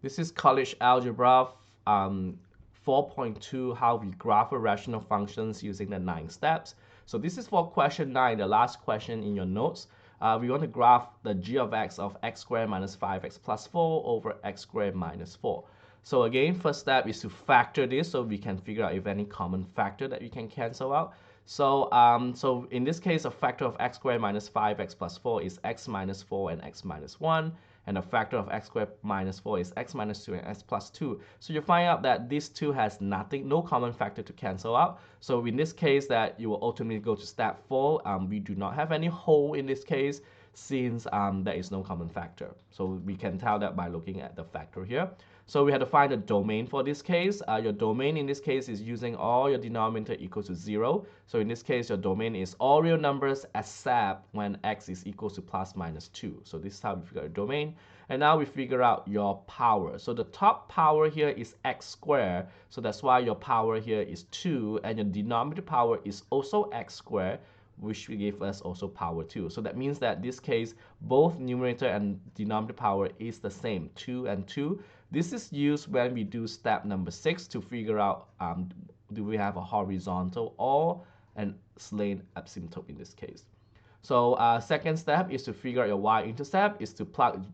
This is college algebra 4.2, how we graph rational functions using the 9 steps. So this is for question 9, the last question in your notes. We want to graph the g of x of x squared minus 5x plus 4 over x squared minus 4. So again, first step is to factor this so we can figure out if any common factor that we can cancel out. So in this case, a factor of x squared minus 5x plus 4 is x minus 4 and x minus 1. And a factor of x squared minus 4 is x minus 2 and x plus 2. So you find out that these two has nothing, no common factor to cancel out. So in this case that you will ultimately go to step 4. We do not have any hole in this case since there is no common factor. So we can tell that by looking at the factor here. So we have to find a domain for this case. Your domain in this case is using all your denominator equals to 0. So in this case, your domain is all real numbers except when x is equal to plus minus 2. So this is how we figure out your domain. And now we figure out your power. So the top power here is x squared. So that's why your power here is 2. And your denominator power is also x squared, which will give us also power 2. So that means that in this case, both numerator and denominator power is the same, 2 and 2. This is used when we do step number 6 to figure out do we have a horizontal or an slant asymptote in this case. So second step is to figure out your y-intercept, is to plug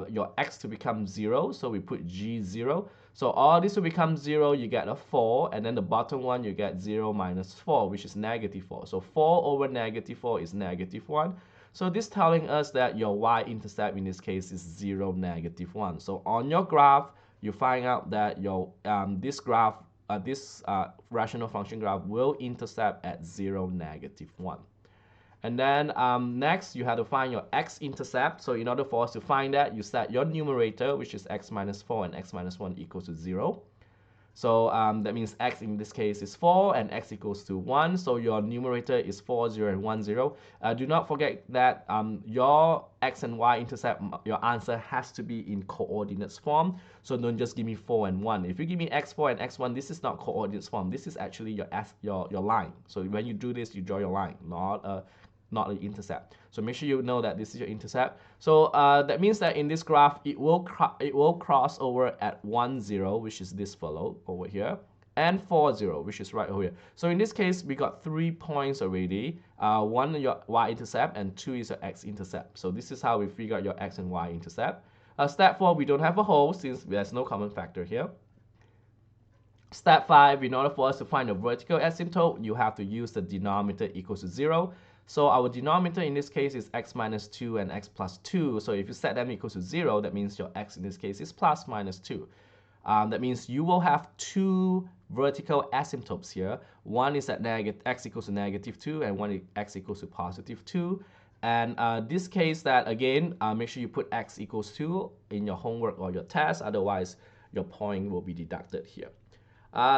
your x to become 0. So we put g0. So all this will become 0, you get a 4, and then the bottom one you get 0 minus 4, which is negative 4. So 4 over negative 4 is negative 1. So this telling us that your y-intercept in this case is 0, negative 1. So on your graph, you find out that your this rational function graph will intercept at 0, negative 1. And then next, you have to find your x-intercept. So in order for us to find that, you set your numerator, which is x minus 4 and x minus 1 equals to 0. So that means x in this case is 4 and x equals to 1. So your numerator is 4, 0, and 1, 0. Do not forget that your x and y-intercept, your answer has to be in coordinates form. So don't just give me 4 and 1. If you give me x4 and x1, this is not coordinates form. This is actually your line. So when you do this, you draw your line, not an intercept. So make sure you know that this is your intercept. So that means that in this graph, it will cross over at 1, 0, which is this fellow over here, and 4, 0, which is right over here. So in this case, we got 3 points already. 1 your y-intercept and 2 is your x-intercept. So this is how we figure out your x and y-intercept. Step 4, we don't have a hole since there's no common factor here. Step 5, in order for us to find the vertical asymptote, you have to use the denominator equals to 0. So our denominator in this case is x minus 2 and x plus 2. So if you set them equal to 0, that means your x in this case is plus minus 2. That means you will have 2 vertical asymptotes here. One is at x equals to negative 2 and one is x equals to positive 2. And this case that, again, make sure you put x equals 2 in your homework or your test. Otherwise, your point will be deducted here.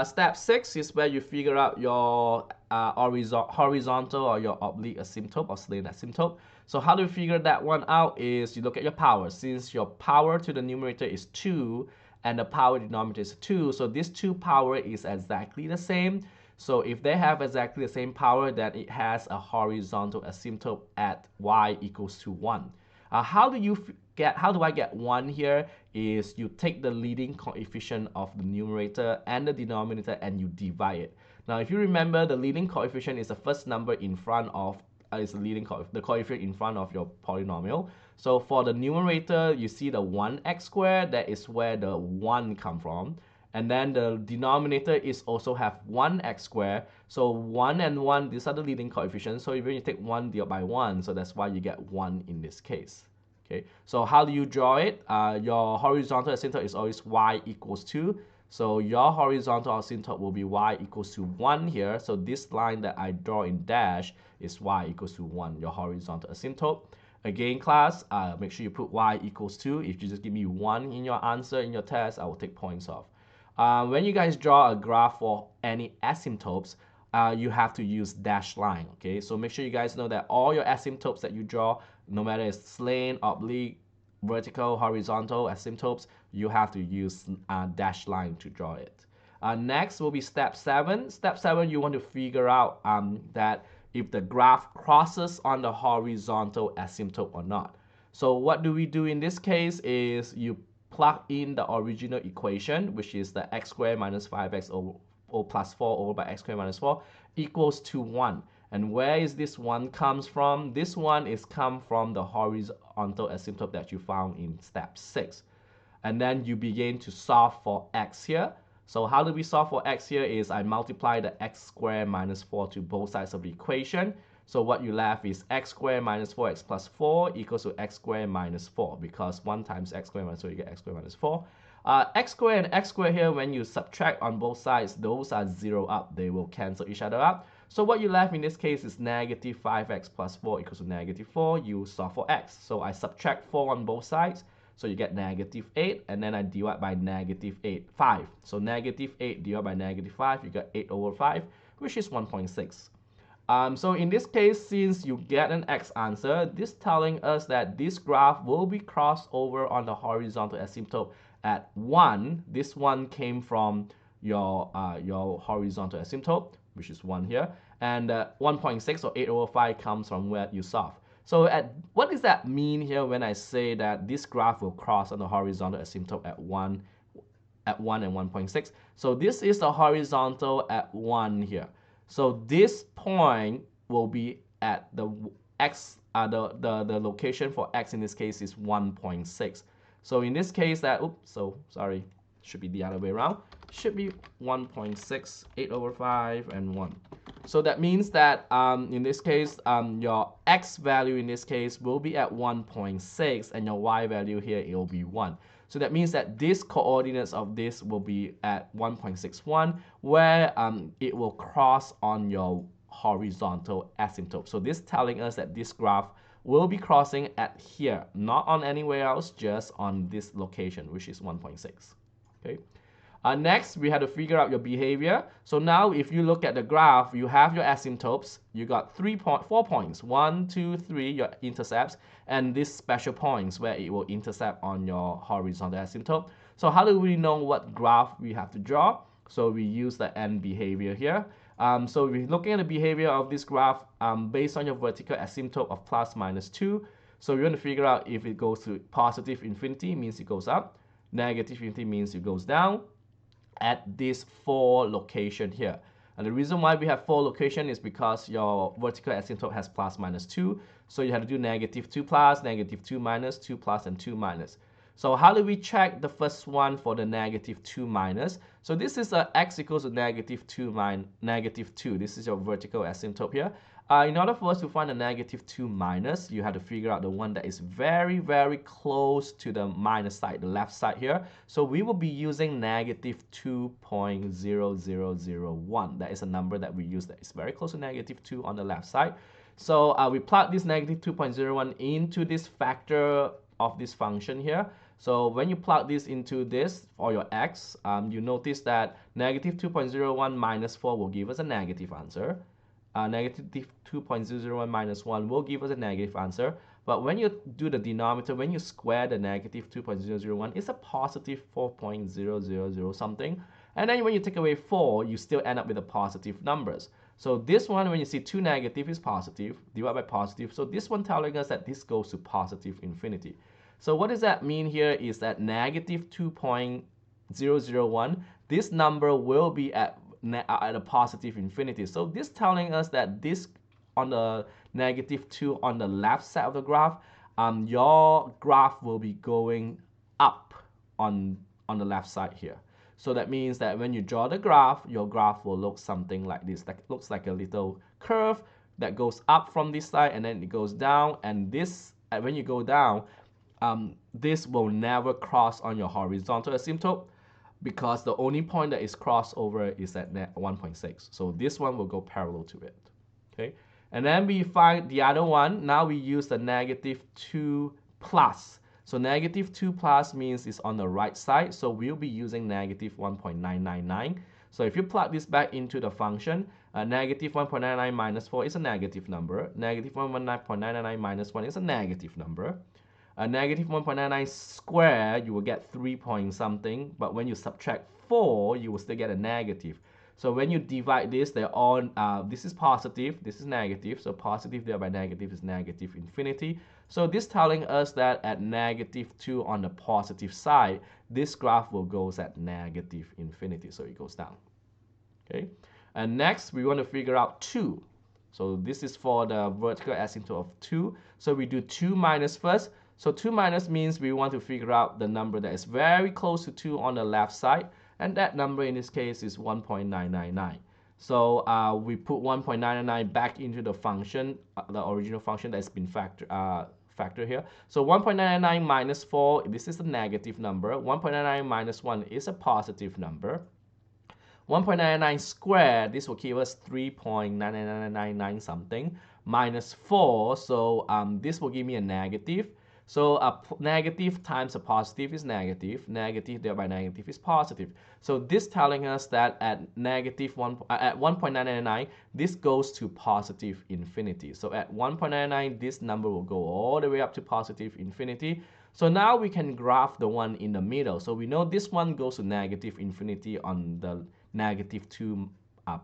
Step 6 is where you figure out your horizontal or your oblique asymptote or slant asymptote. So how do you figure that one out is you look at your power. Since your power to the numerator is 2 and the power denominator is 2, so this 2 power is exactly the same. So if they have exactly the same power, then it has a horizontal asymptote at y equals to 1. How do I get 1 here is you take the leading coefficient of the numerator and the denominator and you divide it. Now, if you remember, the leading coefficient is the first number in front of, the coefficient in front of your polynomial. So for the numerator, you see the 1x squared, that is where the 1 come from. And then the denominator is also have 1x squared. So 1 and 1, these are the leading coefficients. So even you take 1 divided by 1, so that's why you get 1 in this case. Okay, so how do you draw it? Your horizontal asymptote is always y equals 2. So your horizontal asymptote will be y equals to 1 here. So this line that I draw in dash is y equals to 1, your horizontal asymptote. Again, class, make sure you put y equals 2. If you just give me 1 in your answer in your test, I will take points off. When you guys draw a graph for any asymptotes, you have to use dashed line, okay? So make sure you guys know that all your asymptotes that you draw, no matter it's slant, oblique, vertical, horizontal asymptotes, you have to use dashed line to draw it. Next will be step 7. Step 7, you want to figure out that if the graph crosses on the horizontal asymptote or not. So what do we do in this case is you plug in the original equation, which is the x squared minus 5x or plus 4 over by x squared minus 4 equals to 1. And where is this 1 comes from? This one is come from the horizontal asymptote that you found in step 6. And then you begin to solve for x here. So how do we solve for x here is I multiply the x squared minus 4 to both sides of the equation. So what you left is x squared minus 4x plus 4 equals to x squared minus 4, because 1 times x squared minus 4, you get x squared minus 4. X squared and x squared here, when you subtract on both sides, those are 0 up. They will cancel each other up. So what you left in this case is negative 5x plus 4 equals to negative 4. You solve for x. So I subtract 4 on both sides. So you get negative 8, and then I divide by negative 5. So negative 8 divided by negative 5, you get 8 over 5, which is 1.6. So in this case, since you get an x answer, this telling us that this graph will be crossed over on the horizontal asymptote at 1. This one came from your horizontal asymptote, which is 1 here, and 1.6 or 8 over 5 comes from where you solve. So what does that mean here when I say that this graph will cross on the horizontal asymptote at 1 and 1.6? So this is the horizontal at 1 here. So this point will be at the x, the location for x in this case is 1.6. So in this case should be the other way around. Should be 1.6, 8 over 5, and 1. So that means that in this case, your x value in this case will be at 1.6, and your y value here, it will be 1. So that means that these coordinates of this will be at 1.61, where it will cross on your horizontal asymptote. So this telling us that this graph will be crossing at here, not on anywhere else, just on this location, which is 1.6. Okay. Next, we have to figure out your behavior. So now if you look at the graph, you have your asymptotes. You got 4 points, 1, 2, 3, your intercepts, and these special points where it will intercept on your horizontal asymptote. So how do we know what graph we have to draw? So we use the end behavior here. So we're looking at the behavior of this graph based on your vertical asymptote of plus minus 2. So we want to figure out if it goes to positive infinity, means it goes up. Negative infinity means it goes down at this 4 location here. And the reason why we have 4 location is because your vertical asymptote has plus minus 2. So you have to do negative 2 plus, negative 2 minus, 2 plus, and 2 minus. So how do we check the first one for the negative 2 minus? So this is x equals to negative 2 minus negative 2. This is your vertical asymptote here. In order for us to find the negative 2 minus, you have to figure out the one that is very, very close to the minus side, the left side here. So we will be using negative 2.0001. That is a number that we use that is very close to negative 2 on the left side. So we plug this negative 2.01 into this factor of this function here. So when you plug this into this for your x, you notice that negative 2.01 minus 4 will give us a negative answer. Negative 2.001 minus 1 will give us a negative answer. But when you do the denominator, when you square the negative 2.001, it's a positive 4.000 something. And then when you take away 4, you still end up with the positive numbers. So this one, when you see 2 negative is positive, divided by positive. So this one telling us that this goes to positive infinity. So what does that mean here is that negative 2.001, this number will be at a positive infinity. So this telling us that this on the negative 2 on the left side of the graph, your graph will be going up on the left side here. So that means that when you draw the graph, your graph will look something like this. That looks like a little curve that goes up from this side and then it goes down. And this, when you go down, this will never cross on your horizontal asymptote, because the only point that is crossed over is at 1.6. So this one will go parallel to it. Okay, and then we find the other one. Now we use the negative 2 plus. So negative 2 plus means it's on the right side. So we'll be using negative 1.999. So if you plug this back into the function, negative 1.99 minus 4 is a negative number. Negative 119.999 minus 1 is a negative number. Negative 1.99 squared, you will get 3 point something, but when you subtract 4, you will still get a negative. So when you divide this, they're all, this is positive, this is negative. So positive divided by negative is negative infinity. So this telling us that at -2 on the positive side, this graph will go at negative infinity. So it goes down. Okay. And next, we want to figure out 2. So this is for the vertical asymptote of 2. So we do 2 minus first. So 2 minus means we want to figure out the number that is very close to 2 on the left side. And that number in this case is 1.999. So we put 1.999 back into the function, the original function that's been factor here. So 1.999 minus 4, this is a negative number. 1.99 minus 1 is a positive number. 1.999 squared, this will give us 3.99999 something, minus 4, so this will give me a negative. So a negative times a positive is negative, negative divided by negative is positive. So this telling us that at at 1.999, this goes to positive infinity. So at 1.99, this number will go all the way up to positive infinity. So now we can graph the one in the middle. So we know this one goes to negative infinity on the -2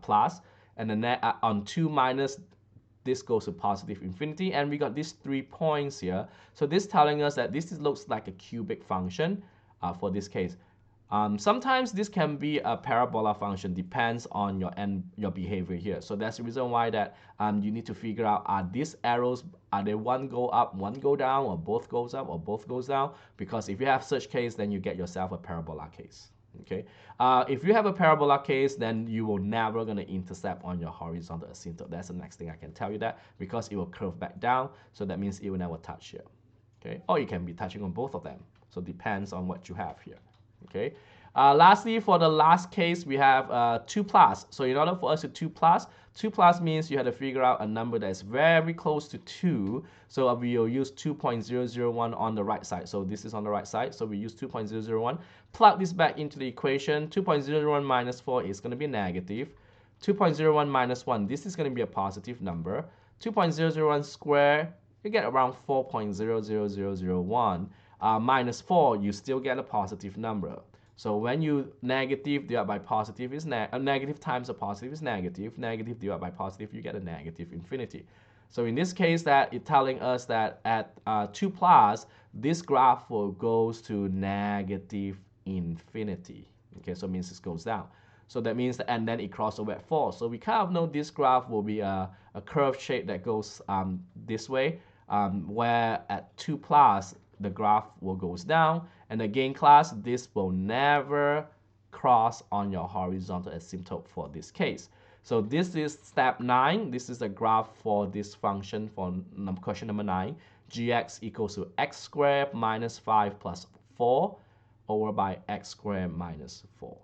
plus, and then on 2 minus, this goes to positive infinity, and we got these 3 points here. So this telling us that this looks like a cubic function for this case. Sometimes this can be a parabola function, depends on your behavior here. So that's the reason why that you need to figure out, are these arrows, are they one go up, one go down, or both goes up, or both goes down? Because if you have such case, then you get yourself a parabola case. Okay, if you have a parabola case, then you will never gonna intercept on your horizontal asymptote. That's the next thing I can tell you, that because it will curve back down, so that means it will never touch here. Okay, or you can be touching on both of them. So depends on what you have here. Okay. Lastly, for the last case, we have 2 plus. So in order for us to 2 plus means you have to figure out a number that is very close to 2. So we will use 2.001 on the right side. So this is on the right side. So we use 2.001. Plug this back into the equation. 2.001 minus 4 is going to be negative. 2.01 minus 1, this is going to be a positive number. 2.001 squared, you get around 4.00001. Minus 4, you still get a positive number. So when you negative divided by positive is negative times a positive is negative. Negative divided by positive, you get a negative infinity. So in this case, that it's telling us that at 2 plus, this graph will goes to negative infinity. Okay, so it means it goes down. So that means that, and then it crosses over at 4. So we kind of know this graph will be a curved shape that goes this way, where at 2 plus, the graph will goes down. And again, class, this will never cross on your horizontal asymptote for this case. So this is step 9. This is the graph for this function for question number 9. Gx equals to x squared minus 5 plus 4 over by x squared minus 4.